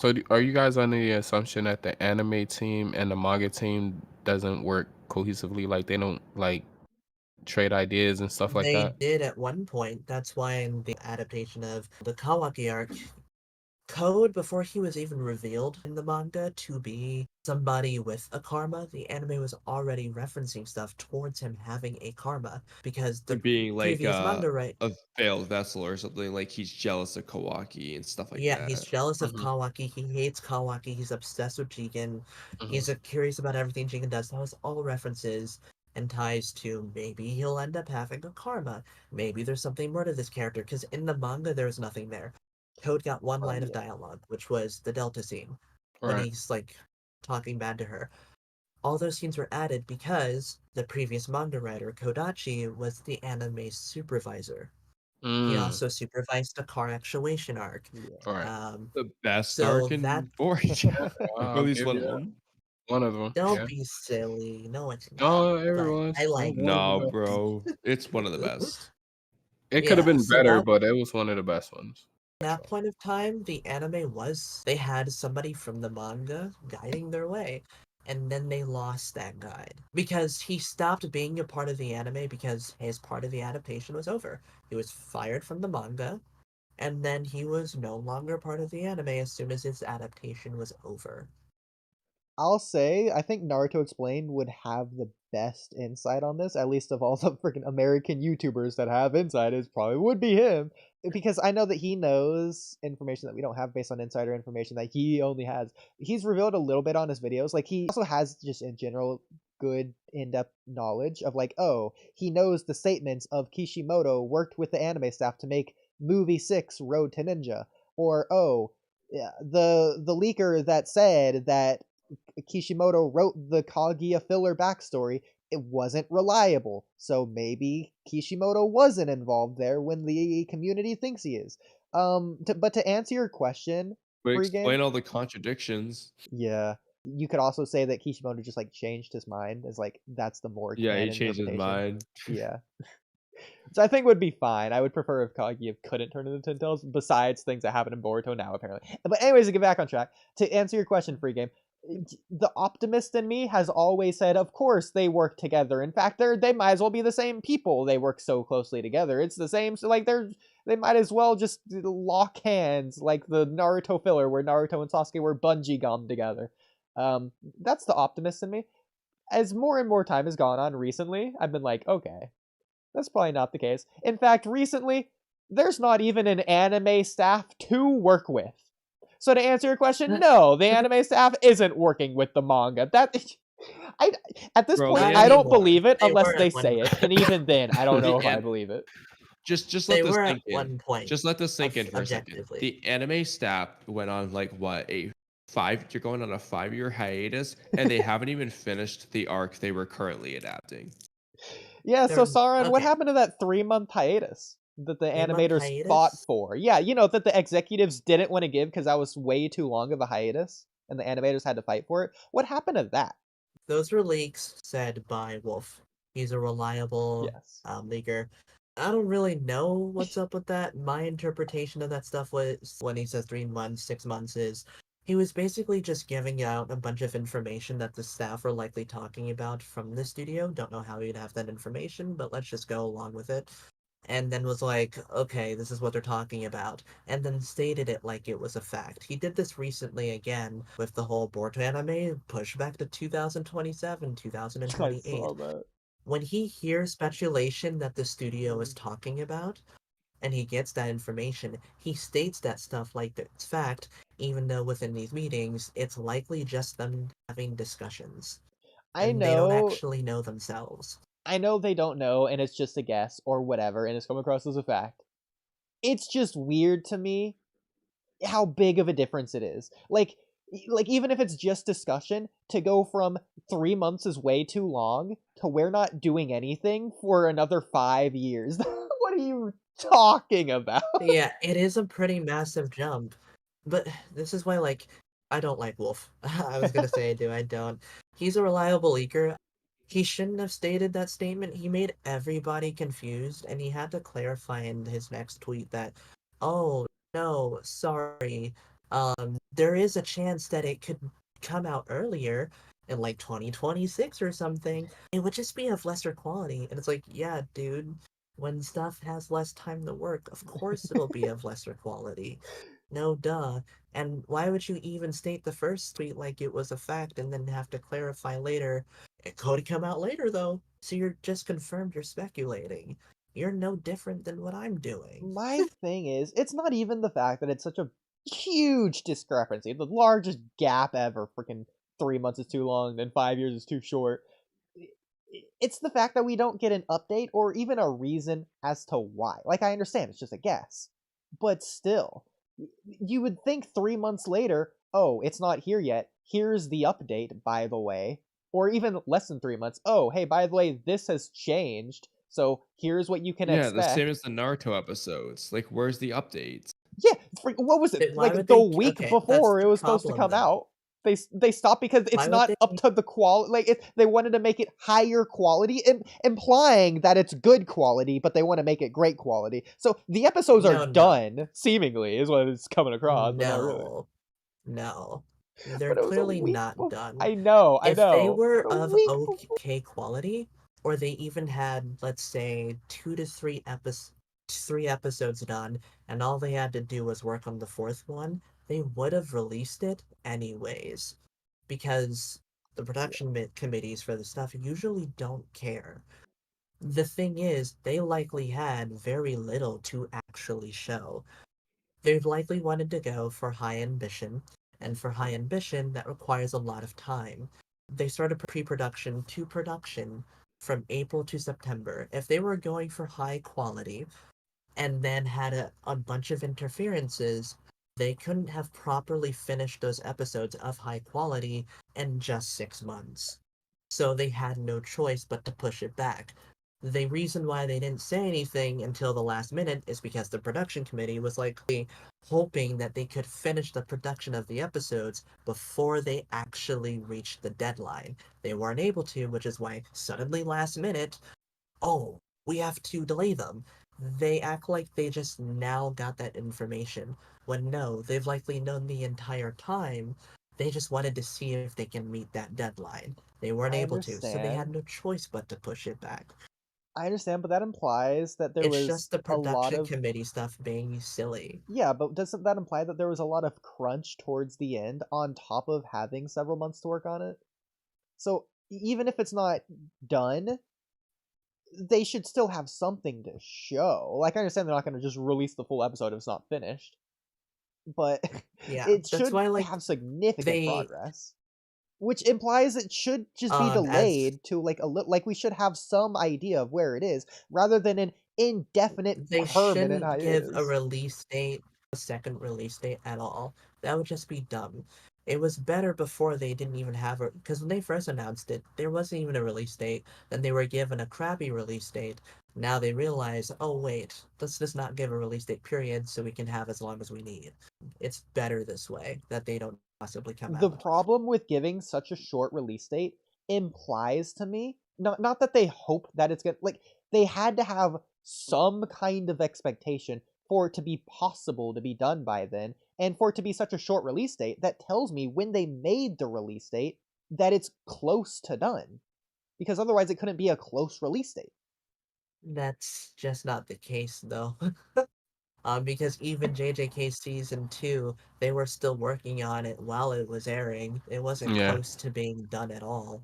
So, are you guys under the assumption that the anime team and the manga team doesn't work cohesively? Like, they don't like trade ideas and stuff like They that? did at one point. That's why in the adaptation of the Kawaki arc, Code, before he was even revealed in the manga to be somebody with a karma, the anime was already referencing stuff towards him having a karma because the Being like previous manga, right? a failed vessel or something, like he's jealous of Kawaki and stuff like Yeah, he's that. jealous of Mhm, Kawaki. He hates Kawaki. He's obsessed with Jigen. mhm. He's curious about everything Jigen does. That was all references and ties to maybe he'll end up having a karma. Maybe there's something more to this character. Because in the manga, there's nothing there. Code got one line of Yeah. dialogue, which was the Delta scene when Right. he's like talking bad to her. All those scenes were added because the previous manga writer, Kodachi, was the anime supervisor. He Mm, also supervised the car actuation arc. Yeah. right. Um, The best so arc that in Boruto, or at I'll least give one you of that. them. One of them, don't yeah. be silly. No, it's not. No, But everyone's I like one of No, the best. bro, it's one of the best. It could have yeah, been so better, but it was one of the best ones, for that sure. point of time, the anime was they had somebody from the manga guiding their way, and then they lost that guide because he stopped being a part of the anime because his part of the adaptation was over. He was fired from the manga, and then he was no longer part of the anime as soon as his adaptation was over. I'll say I think Naruto Explained would have the best insight on this, at least of all the freaking American YouTubers that have insight. It probably would be him because I know that he knows information that we don't have based on insider information that he only has. He's revealed a little bit on his videos. Like he also has just in general good in-depth knowledge of like, oh, he knows the statements of Kishimoto worked with the anime staff to make movie 6 Road to Ninja, or oh, yeah, the leaker that said that Kishimoto wrote the Kaguya filler backstory, it wasn't reliable. So maybe Kishimoto wasn't involved there when the community thinks he is. But to answer your question, But free game, explain all the contradictions. yeah, you could also say that Kishimoto just like changed his mind. As like that's the more Yeah, he canon changed his interpretation. mind. Yeah, so I think would be fine. I would prefer if Kaguya couldn't turn into Ten Tails, besides things that happen in Boruto now, apparently. But anyways, to get back on track, to answer your question, free game, the optimist in me has always said, of course they work together. In fact, they might as well be the same people. They work so closely together. It's the same. So like they might as well just lock hands like the Naruto filler where Naruto and Sasuke were bungee gummed together. That's the optimist in me. As more and more time has gone on recently, I've been like, okay, that's probably not the case. In fact, recently, there's not even an anime staff to work with. So to answer your question, no, the anime staff isn't working with the manga. That I at this Bro, point the Not I anime, don't anymore. believe it They unless were they at one. say it, and even then I don't the know if I an believe it. just let They this were at sink in. one point. Just let this sink in for a second. Objectively. The anime staff went on like what a five. You're going on a 5-year hiatus, and they haven't even finished the arc they were currently adapting. Yeah, so They're Saron, what okay. happened to that 3-month hiatus that the 3-month animators fought hiatus. for? Yeah, you know that the executives didn't want to give because that was way too long of a hiatus, and the animators had to fight for it. What happened to that? Those were leaks said by Wolf. He's a reliable Yes. leaker. I don't really know what's up with that. My interpretation of that stuff was when he says 3 months, 6 months is he was basically just giving out a bunch of information that the staff were likely talking about from the studio. Don't know how he'd have that information, but let's just go along with it. And then was like, okay, this is what they're talking about, and then stated it like it was a fact. He did this recently again with the whole Boruto anime push back to 2027, I 2028. saw that. When he hears speculation that the studio is talking about, and he gets that information, he states that stuff like it's fact, even though within these meetings, it's likely just them having discussions, I and they don't know actually know themselves. I know they don't know and it's just a guess or whatever and it's come across as a fact. It's just weird to me how big of a difference it is. Like even if it's just discussion, to go from 3 months is way too long to we're not doing anything for another 5 years. What are you talking about? Yeah, it is a pretty massive jump. But this is why, like, I don't like Wolf. I was gonna say I do, I don't. He's a reliable leaker. He shouldn't have stated that statement. He made everybody confused, and he had to clarify in his next tweet that, oh, no, sorry. There is a chance that it could come out earlier in like 2026 or something. It would just be of lesser quality. And it's like, yeah, dude, when stuff has less time to work, of course it'll be of lesser quality. No duh. And why would you even state the first tweet like it was a fact and then have to clarify later? It could come out later though. So you're just confirmed you're speculating. You're no different than what I'm doing. My thing is, it's not even the fact that it's such a huge discrepancy, the largest gap ever. Freaking 3 months is too long, then 5 years is too short. It's the fact that we don't get an update or even a reason as to why. Like, I understand it's just a guess, but still, you would think 3 months later, oh, it's not here yet. Here's the update, by the way. Or even less than 3 months. Oh, hey, by the way, this has changed. So here's what you can Yeah, the expect. same as the Naruto episodes. Like, where's the updates? Yeah, what was it? Why Like would the they? week Okay, that's before it the was supposed to problem come though. out. They stopped because Why it's would not up they? to the quality. Like they wanted to make it higher quality, implying that it's good quality, but they want to make it great quality. So the episodes are No, no, done, seemingly, is what it's coming across, but not really. no. They're But it was a clearly week not before. done. I know, If they were but a of week before. okay quality, or they even had, let's say, 3 episodes done, and all they had to do was work on the fourth one, they would have released it anyways. Because the production committees for the stuff usually don't care. The thing is, they likely had very little to actually show. They likely wanted to go for high ambition, and for high ambition, that requires a lot of time. They started pre-production to production from April to September. If they were going for high quality and then had a bunch of interferences, they couldn't have properly finished those episodes of high quality in just 6 months. So they had no choice but to push it back. The reason why they didn't say anything until the last minute is because the production committee was likely hoping that they could finish the production of the episodes before they actually reached the deadline. They weren't able to, which is why suddenly last minute, oh, we have to delay them. They act like they just now got that information, when no, they've likely known the entire time. They just wanted to see if they can meet that deadline. They weren't I able to, so they had understand. no choice but to push it back. I understand, but that implies that there It's was just the a lot production of. committee stuff being silly. Yeah, but doesn't that imply that there was a lot of crunch towards the end on top of having several months to work on it? So even if it's not done, they should still have something to show. Like, I understand they're not going to just release the full episode if it's not finished, but Yeah, it that's should why like have significant they progress. Which implies it should just be as delayed to like like we should have some idea of where it is rather than an indefinite they permanent shouldn't give a hiatus. release date, a second release date at all. That would just be dumb. It was better before they didn't even have a, because when they first announced it, there wasn't even a release date. Then they were given a crappy release date. Now they realize, oh wait, let's just not give a release date period so we can have as long as we need. It's better this way that they don't possibly come The out. problem with giving such a short release date implies to me not that they hope that it's gonna like they had to have some kind of expectation for it to be possible to be done by then, and for it to be such a short release date that tells me when they made the release date that it's close to done, because otherwise it couldn't be a close release date. That's just not the case though. Because even JJK season 2, they were still working on it while it was airing. It wasn't Yeah. close to being done at all.